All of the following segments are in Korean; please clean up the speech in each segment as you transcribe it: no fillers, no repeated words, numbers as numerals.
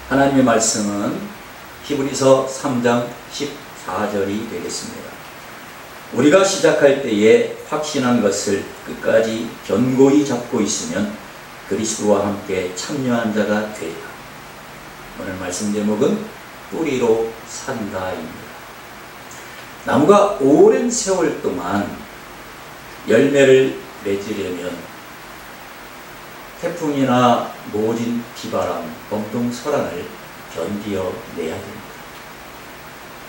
하나님의 말씀은 히브리서 3장 14절이 되겠습니다. 우리가 시작할 때에 확신한 것을 끝까지 견고히 잡고 있으면 그리스도와 함께 참여한 자가 되리라. 오늘 말씀 제목은 뿌리로 산다입니다. 나무가 오랜 세월 동안 열매를 맺으려면 태풍이나 모진, 비바람, 범통설한을 견디어 내야 됩니다.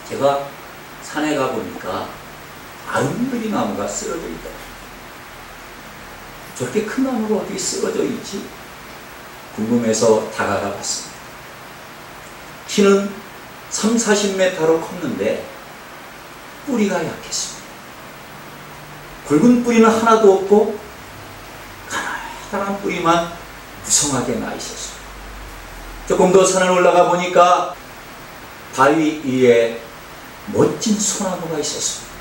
제가 산에 가보니까 아름드리 나무가 쓰러져 있다. 저렇게 큰 나무가 어떻게 쓰러져 있지? 궁금해서 다가가 봤습니다. 키는 30-40m로 컸는데 뿌리가 약했습니다. 굵은 뿌리는 하나도 없고 가난한 뿌리만 무성하게 나 있었습니다. 조금 더 산을 올라가 보니까 바위 위에 멋진 소나무가 있었습니다.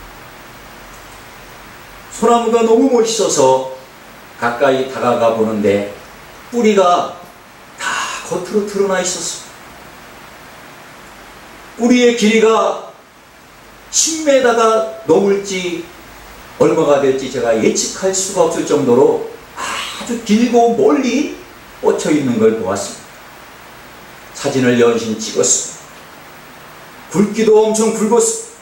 소나무가 너무 멋있어서 가까이 다가가 보는데 뿌리가 다 겉으로 드러나 있었습니다. 뿌리의 길이가 10m가 넘을지 얼마가 될지 제가 예측할 수가 없을 정도로 아주 길고 멀리 뻗쳐 있는 걸 보았습니다. 사진을 연신 찍었습니다. 굵기도 엄청 굵었습니다.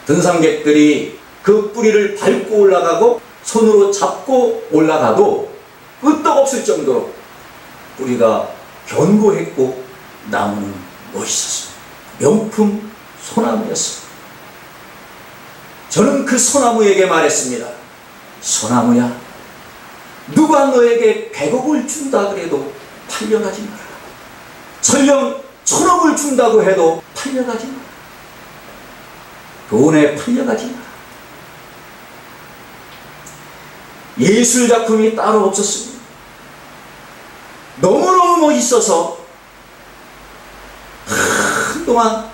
등산객들이 그 뿌리를 밟고 올라가고 손으로 잡고 올라가도 끄떡없을 정도로 뿌리가 견고했고 나무는 멋있었습니다. 명품 소나무였습니다. 저는 그 소나무에게 말했습니다. 소나무야, 누가 너에게 100억을 준다 그래도 팔려가지 마라. 설령 1000억을 준다고 해도 팔려가지 마라. 돈에 팔려가지 마라. 예술작품이 따로 없었습니다. 너무너무 멋있어서 한동안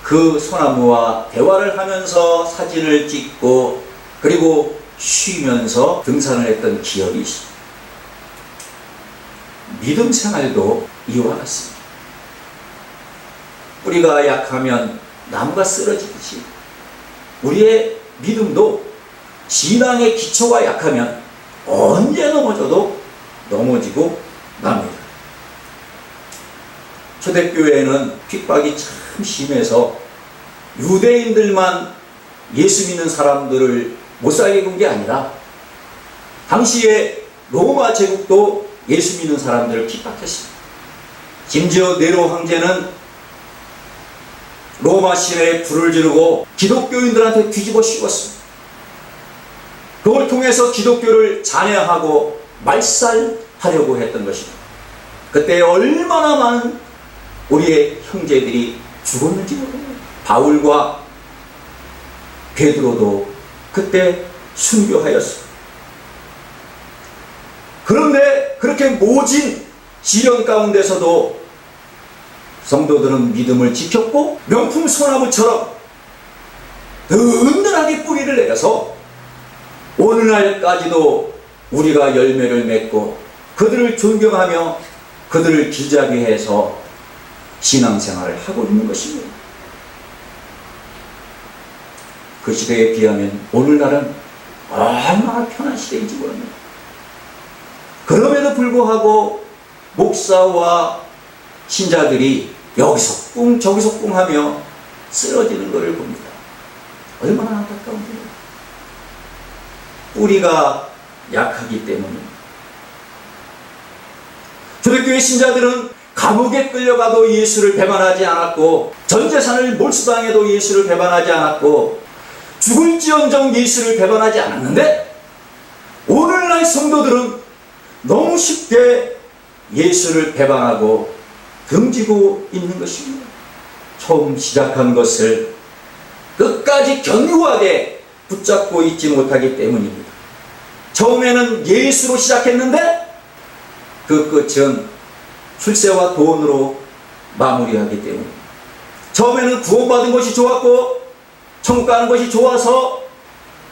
그 소나무와 대화를 하면서 사진을 찍고 그리고 쉬면서 등산을 했던 기억이 있습니다. 믿음 생활도 이와 같습니다. 뿌리가 약하면 나무가 쓰러지듯이 우리의 믿음도 신앙의 기초가 약하면 언제 넘어져도 넘어지고 맙니다. 초대교회에는 핍박이 참 심해서 유대인들만 예수 믿는 사람들을 못 살게 군 게 아니라 당시에 로마 제국도 예수 믿는 사람들을 핍박했습니다. 심지어 네로 황제는 로마 시내에 불을 지르고 기독교인들한테 뒤집어 씌웠습니다. 그걸 통해서 기독교를 잔해하고 말살하려고 했던 것입니다. 그때 얼마나 많은 우리의 형제들이 죽었는지 모릅니다. 바울과 베드로도 그때 순교하였습니다. 그런데 그렇게 모진 시련 가운데서도 성도들은 믿음을 지켰고 명품 소나무처럼 든든하게 뿌리를 내려서 오늘날까지도 우리가 열매를 맺고 그들을 존경하며 그들을 길잡이해서 신앙생활을 하고 있는 것입니다. 그 시대에 비하면 오늘날은 얼마나 편한 시대인지 모릅니다. 그럼에도 불구하고 목사와 신자들이 여기서 꿍 저기서 꿍 하며 쓰러지는 것을 봅니다. 얼마나 안타까운데요. 뿌리가 약하기 때문입니다. 초대교회 신자들은 감옥에 끌려가도 예수를 배반하지 않았고 전 재산을 몰수당해도 예수를 배반하지 않았고 죽을지언정 예수를 배반하지 않았는데 오늘날 성도들은 너무 쉽게 예수를 배반하고 등지고 있는 것입니다. 처음 시작한 것을 끝까지 견고하게 붙잡고 있지 못하기 때문입니다. 처음에는 예수로 시작했는데 그 끝은 출세와 돈으로 마무리하기 때문입니다. 처음에는 구원받은 것이 좋았고 천국 가는 것이 좋아서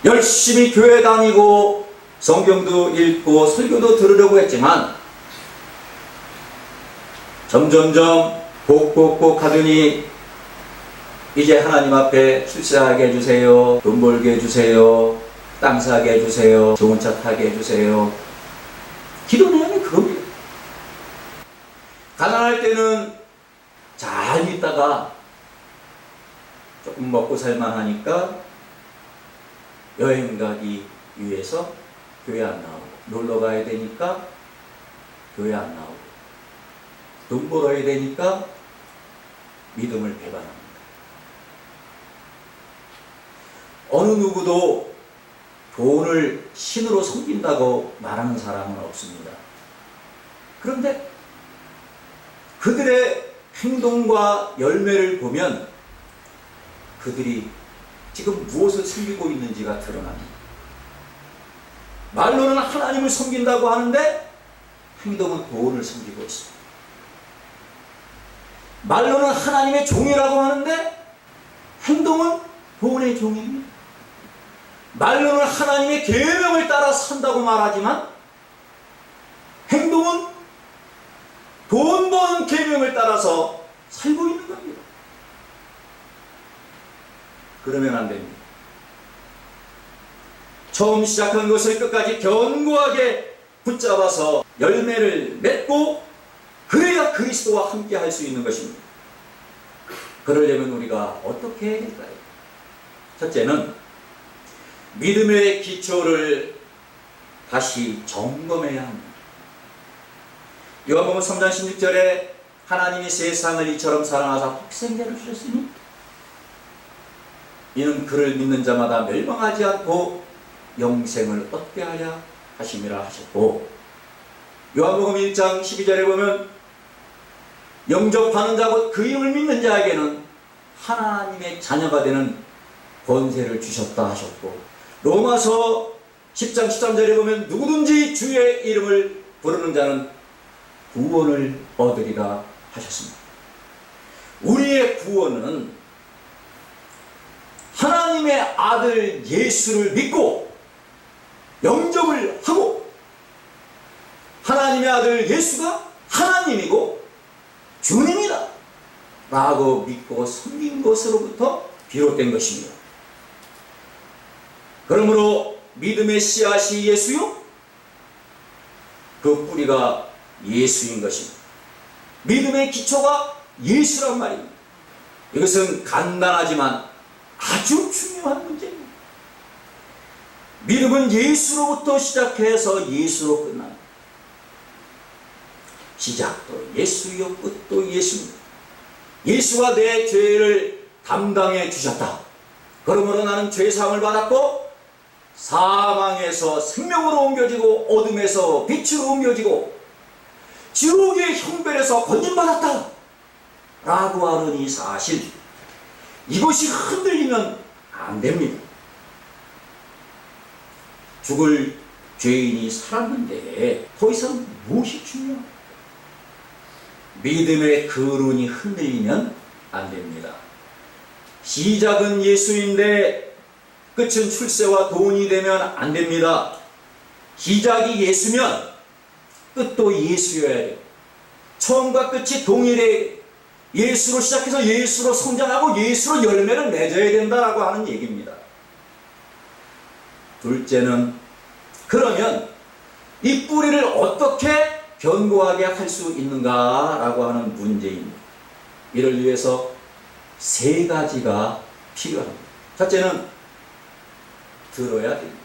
열심히 교회 다니고 성경도 읽고 설교도 들으려고 했지만 점점점 복복복 하더니 이제 하나님 앞에 출세하게 해주세요, 돈 벌게 해주세요, 땅 사게 해주세요, 좋은 차 타게 해주세요. 기도 내용이 그겁니다. 가난할 때는 잘 믿다가 조금 먹고 살만하니까 여행 가기 위해서 교회 안 나오고, 놀러 가야 되니까 교회 안 나오고, 돈 벌어야 되니까 믿음을 배반합니다. 어느 누구도 돈을 신으로 섬긴다고 말하는 사람은 없습니다. 그런데 그들의 행동과 열매를 보면 그들이 지금 무엇을 섬기고 있는지가 드러납니다. 말로는 하나님을 섬긴다고 하는데 행동은 돈을 섬기고 있습니다. 말로는 하나님의 종이라고 하는데 행동은 돈의 종입니다. 말로는 하나님의 계명을 따라 산다고 말하지만 행동은 돈 버는 계명을 따라서 살고 있는 겁니다. 그러면 안 됩니다. 처음 시작한 것을 끝까지 견고하게 붙잡아서 열매를 맺고 그래야 그리스도와 함께 할 수 있는 것입니다. 그러려면 우리가 어떻게 해야 될까요? 첫째는 믿음의 기초를 다시 점검해야 합니다. 요한복음 3장 16절에 하나님이 세상을 이처럼 사랑하사 독생자를 주셨으니 이는 그를 믿는 자마다 멸망하지 않고 영생을 얻게 하려 하심이라 하셨고, 요한복음 1장 12절에 보면 영접하는 자 곧 그 이름을 믿는 자에게는 하나님의 자녀가 되는 권세를 주셨다 하셨고, 로마서 10장 13절에 보면 누구든지 주의 이름을 부르는 자는 구원을 얻으리라 하셨습니다. 우리의 구원은 하나님의 아들 예수를 믿고 영접을 하고 하나님의 아들 예수가 하나님이고 주님이다 라고 믿고 섬긴 것으로부터 비롯된 것입니다. 그러므로 믿음의 씨앗이 예수요, 그 뿌리가 예수인 것입니다. 믿음의 기초가 예수란 말입니다. 이것은 간단하지만 아주 중요한 문제입니다. 믿음은 예수로부터 시작해서 예수로 끝납니다. 시작도 예수요, 끝도 예수입니다. 예수가 내 죄를 담당해 주셨다. 그러므로 나는 죄사함을 받았고 사망에서 생명으로 옮겨지고 어둠에서 빛으로 옮겨지고 지옥의 형벌에서 건진받았다 라고 하는 이 사실, 이것이 흔들리면 안 됩니다. 죽을 죄인이 살았는데 더 이상 무엇이 중요합니까? 믿음의 근원이 흔들리면 안 됩니다. 시작은 예수인데 끝은 출세와 돈이 되면 안 됩니다. 시작이 예수면 끝도 예수여야 돼요. 처음과 끝이 동일해 예수로 시작해서 예수로 성장하고 예수로 열매를 맺어야 된다라고 하는 얘기입니다. 둘째는 그러면 이 뿌리를 어떻게 견고하게 할 수 있는가라고 하는 문제입니다. 이를 위해서 세 가지가 필요합니다. 첫째는 들어야 됩니다.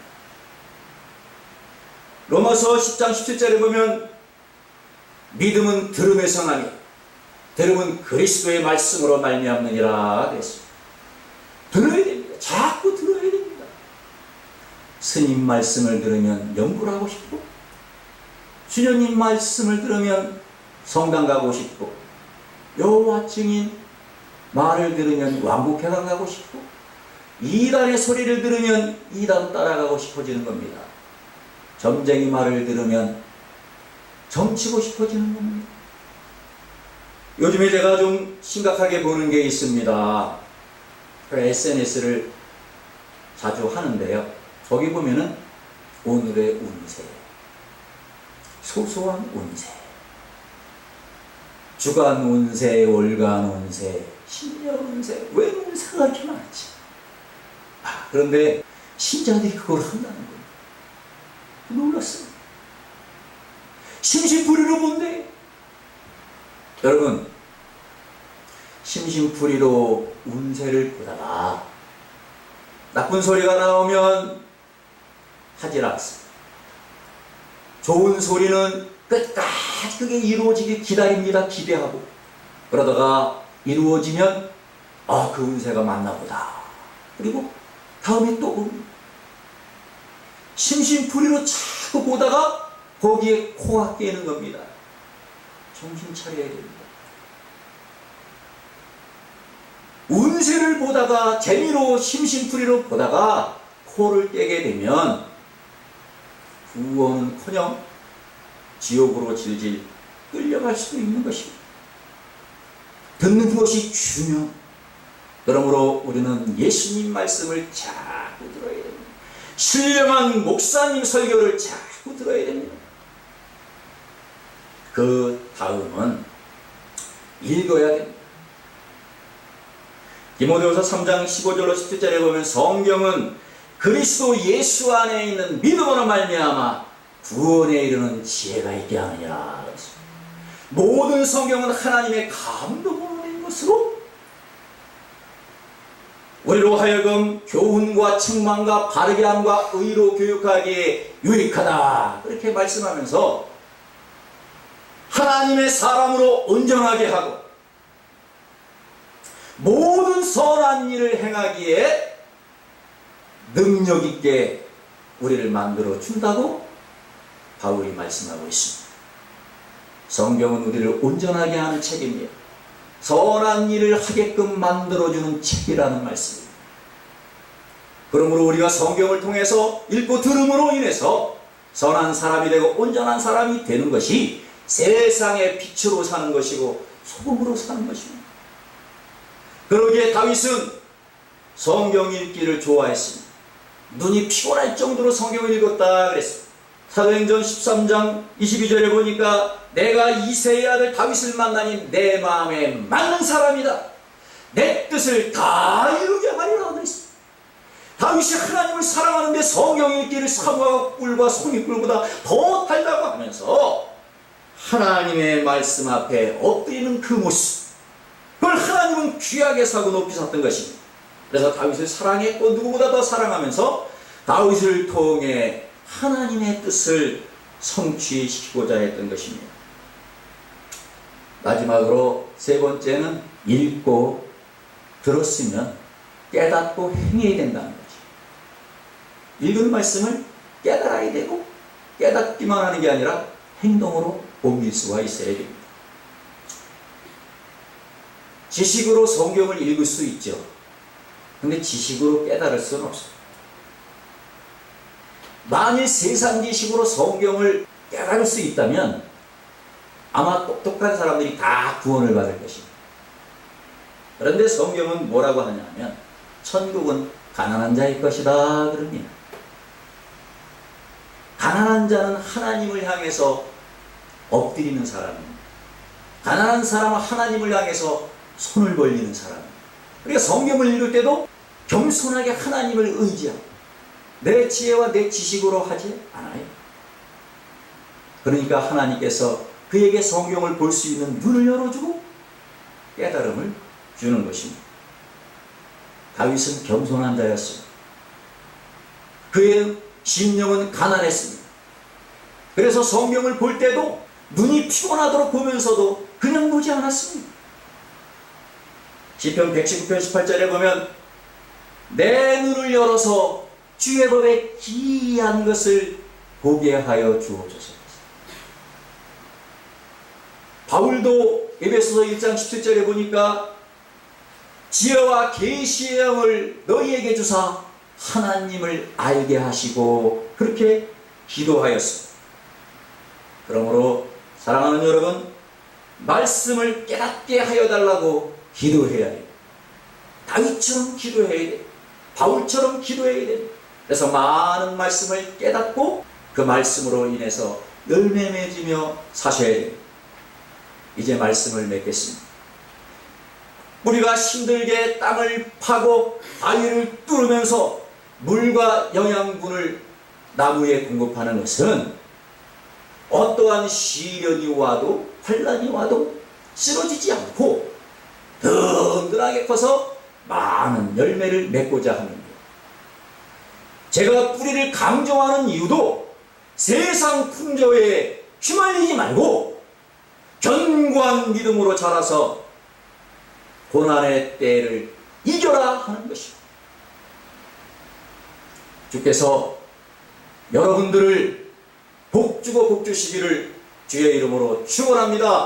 로마서 10장 17절에 보면 믿음은 들음에서 나니 들음은 그리스도의 말씀으로 말미암느니라 그랬습니다. 들어야 됩니다. 자꾸 들어야 됩니다. 스님 말씀을 들으면 연구를 하고 싶고, 수녀님 말씀을 들으면 성당 가고 싶고, 여호와 증인 말을 들으면 왕국회관 가고 싶고, 이단의 소리를 들으면 이단 따라가고 싶어지는 겁니다. 점쟁이 말을 들으면 점치고 싶어지는 겁니다. 요즘에 제가 좀 심각하게 보는 게 있습니다. SNS를 자주 하는데요. 거기 보면은 오늘의 운세, 소소한 운세, 주간 운세, 월간 운세, 신년 운세, 왜 운세가 이렇게 많지? 그런데 신자들이 그걸 한다는 거예요. 놀랐어요. 심심풀이로 본대. 여러분, 심심풀이로 운세를 보다가 나쁜 소리가 나오면 하질 않습니다. 좋은 소리는 끝까지 그게 이루어지길 기다립니다. 기대하고. 그러다가 이루어지면 그 운세가 맞나 보다. 그리고 다음에 또 봅니다. 심심풀이로 자꾸 보다가 거기에 코가 깨는 겁니다. 정신 차려야 됩니다. 운세를 보다가 재미로 심심풀이로 보다가 코를 깨게 되면 구원은커녕 지옥으로 질질 끌려갈 수도 있는 것입니다. 듣는 것이 중요. 그러므로 우리는 예수님 말씀을 자꾸 들어야 됩니다. 신령한 목사님 설교를 자꾸 들어야 됩니다. 그 다음은 읽어야 됩니다. 디모데후서 3장 15절로 17절에 보면 성경은 그리스도 예수 안에 있는 믿음으로 말미암아 구원에 이르는 지혜가 있게 하느니라. 모든 성경은 하나님의 감동으로 된 것으로 우리로 하여금 교훈과 책망과 바르게 함과 의로 교육하기에 유익하다. 그렇게 말씀하면서 하나님의 사람으로 온전하게 하고 모든 선한 일을 행하기에 능력 있게 우리를 만들어 준다고 바울이 말씀하고 있습니다. 성경은 우리를 온전하게 하는 책입니다. 선한 일을 하게끔 만들어주는 책이라는 말씀입니다. 그러므로 우리가 성경을 통해서 읽고 들음으로 인해서 선한 사람이 되고 온전한 사람이 되는 것이 세상의 빛으로 사는 것이고 소금으로 사는 것입니다. 그러기에 다윗은 성경 읽기를 좋아했습니다. 눈이 피곤할 정도로 성경을 읽었다 그랬습니다. 사도행전 13장 22절에 보니까 내가 이새의 아들 다윗을 만나니 내 마음에 맞는 사람이다. 내 뜻을 다 이루게 하리라 그랬습니다. 다윗이 하나님을 사랑하는데 성경 읽기를 사모하고 꿀과 송이꿀보다 더 달라고 하면서 하나님의 말씀 앞에 엎드리는 그 모습, 그걸 하나님은 귀하게 사고 높이 샀던 것입니다. 그래서 다윗을 사랑했고 누구보다 더 사랑하면서 다윗을 통해 하나님의 뜻을 성취시키고자 했던 것입니다. 마지막으로 세 번째는 읽고 들었으면 깨닫고 행해야 된다는 거죠. 읽은 말씀을 깨달아야 되고 깨닫기만 하는 게 아니라 행동으로 옮길 수가 있어야 됩니다. 지식으로 성경을 읽을 수 있죠. 근데 지식으로 깨달을 수는 없어요. 만일 세상 지식으로 성경을 깨달을 수 있다면 아마 똑똑한 사람들이 다 구원을 받을 것입니다. 그런데 성경은 뭐라고 하냐면 천국은 가난한 자의 것이다 그럽니다. 가난한 자는 하나님을 향해서 엎드리는 사람입니다. 가난한 사람은 하나님을 향해서 손을 벌리는 사람입니다. 그러니까 성경을 읽을 때도 겸손하게 하나님을 의지하고 내 지혜와 내 지식으로 하지 않아요. 그러니까 하나님께서 그에게 성경을 볼 수 있는 눈을 열어주고 깨달음을 주는 것입니다. 다윗은 겸손한 자였습니다. 그의 심령은 가난했습니다. 그래서 성경을 볼 때도 눈이 피곤하도록 보면서도 그냥 보지 않았습니다. 시편 119편 18절에 보면 내 눈을 열어서 주의 법에 기이한 것을 보게 하여 주옵소서. 바울도 에베소서 1장 17절에 보니까 지혜와 계시의 영을 너희에게 주사 하나님을 알게 하시고 그렇게 기도하였습니다. 그러므로 사랑하는 여러분, 말씀을 깨닫게 하여 달라고 기도해야 해요. 다윗처럼 기도해야 돼요. 바울처럼 기도해야 돼요. 그래서 많은 말씀을 깨닫고 그 말씀으로 인해서 열매 맺으며 사셔야 돼요. 이제 말씀을 맺겠습니다. 우리가 힘들게 땅을 파고 바위를 뚫으면서 물과 영양분을 나무에 공급하는 것은 어떠한 시련이 와도 환난이 와도 쓰러지지 않고 든든하게 커서 많은 열매를 맺고자 하는 것. 제가 뿌리를 강조하는 이유도 세상 풍조에 휘말리지 말고 견고한 믿음으로 자라서 고난의 때를 이겨라 하는 것입니다. 주께서 여러분들을 복주고 복주시기를 주의 이름으로 축원합니다.